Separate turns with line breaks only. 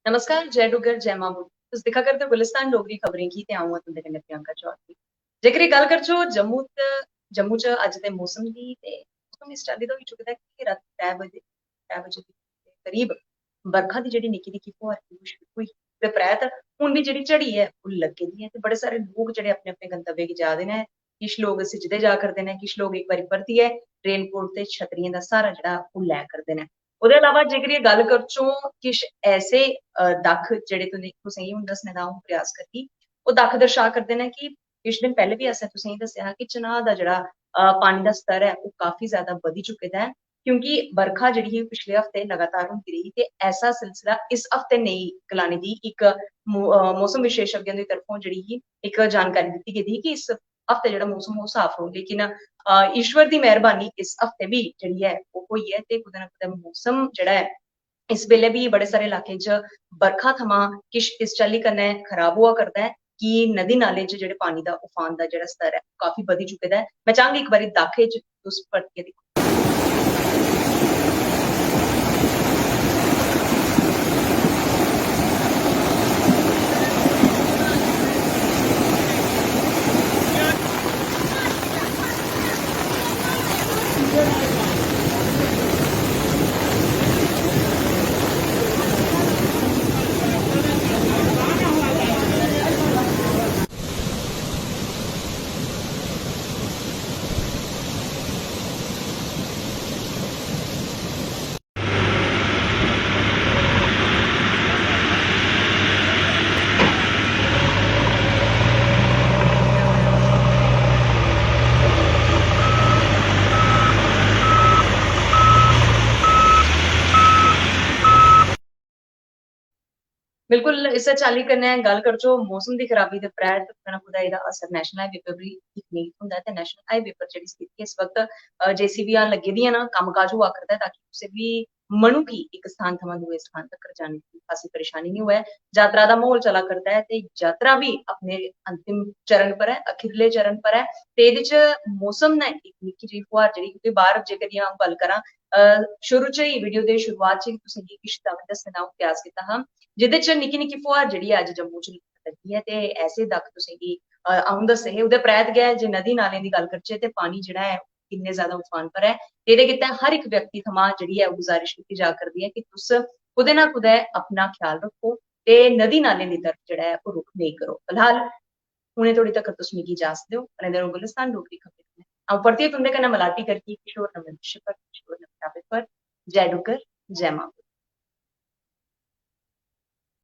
नमस्कार, जय डुग्गर, जय मां बोली। तुस दिक्खा करदे ओ गुलिस्तान डोगरी खबरें की ते अ'ऊं आं तुंदे कन्नै प्रियंका चौधरी। जेकर गल्ल करचै जम्मू च अज्ज दे मौसम दी ते मौसम इस चाल्ली दा होई चुके दा कि रातीं 3 बजे दे करीब बरखा दी जेह्ड़ी निक्की-निक्की फुहार शुरू होई ते परैंत हुण बी जेह्ड़ी झड़ी ऐ ओह् लग्गी दी ऐ ते बड़े सारे लोक जेह्ड़े अपने-अपने गंतव्य गी जा दे न। किश लोक सिजदे जा करदे न, किश लोक इक बारी परतियै रेनकोट ते छतरियें दा स्हारा जेह्ड़ा ओह् लै करदे न। ओह्दे अलावा जेकर एह् गल्ल करचै किश ऐसे दक्ख जेह्ड़े तुसेंगी हून दस्सने दा अ'ऊं प्रयास करगी, ओह् दक्ख दर्शा करदे न कि किश दिन पैह्ले बी असें तुसेंगी दस्सेआ हा कि चनाह् दा जेह्ड़ा पानी दा स्तर ऐ ओह् काफी ज़्यादा बधी चुके दा ऐ। क्योंकि बरखा जेह्ड़ी ही पिछले हफ्ते लगातार होंदी रेही ते ऐसा सिलसिला इस हफ्ते नेईं गलाने दी इक मौसम विशेषज्ञें दी तरफों जेह्ड़ी ही इक जानकारी दित्ती गेदी ही कि इस हफ्ते जेह्ड़ा मौसम ओह् साफ रौह्ग। लेकिन ईश्वर दी मेह्रबानी इस हफ्ते बी जेह्ड़ी ऐ ओह् होई ऐ ते कुतै ना कुतै मौसम जेह्ड़ा ऐ इस बेल्ले बी बड़े सारे इलाकें च बरखा थमां किश इस चाल्ली कन्नै खराब होआ करदा ऐ कि नदी नालें च जेह्ड़े पानी दा उफान दा जेह्ड़ा स्तर ऐ काफी बधी चुके दा ऐ। मैं चाहंगी इक बारी दाखे च तुस परतियै दिक्खो। बिल्कुल इस्सै चाल्ली कन्नै गल्ल करचै मौसम दी खराबी दे परैंत कुतै ना कुतै एह्दा असर नैशनल हाईवे पर बी दिक्खने गी थ्होंदा ऐ ते नैशनल हाईवे पर जेह्ड़ी स्थिति इस वक्त JCBयां लग्गी दियां न, कम्म-काज होआ करदा ऐ ताकि कुसै बी मनु गी इक स्थान थमां दूए स्थान तक्कर जाने दी खासी परेशानी निं होऐ। यात्रा दा म्हौल चला करदा ऐ ते यात्रा बी अपने अंतिम चरण पर ऐ, अखीरले चरण पर ऐ ते एह्दे च मौसम ने इक निक्की जेही फुहार जेह्ड़ी क्योंकि बाह्र जेकर अ'ऊं गल्ल करां शुरू च ही वीडियो दे शुरुआत च तुसें गी किश दक्ख दस्सने दा अ'ऊं प्रयास कीता हा। जेह्दे च निक्की-निक्की फुहार जेह्ड़ी ऐ अज्ज जम्मू च लग्गी ऐ ते ऐसे दक्ख तुसें गी अ'ऊं दस्से हे। ओह्दे परैंत गै जे नदी नालें दी गल्ल करचै ते पानी जेह्ड़ा ऐ किन्ने ज़्यादा उफान पर ऐ। एह्दे गित्तै हर इक व्यक्ति थमां जेह्ड़ी ऐ ओह् गुजारिश कीती जा करदी ऐ कि तुस कुतै ना कुतै अपना ख्याल रक्खो ते नदी नालें दी तरफ जेह्ड़ा ऐ ओह् रुख नेईं करो। फिलहाल हुनै धोड़ी तक्कर तुस मिगी इजाज़त देओ। बने रवो गुलिस्तान डोगरी खबरें कन्नै। अ'ऊं परतियै तुंदे कन्नै मलाटी करगी किश होर नमें विशे पर, किश होर नमें टॉपिक पर। जय डुग्गर, जय मां।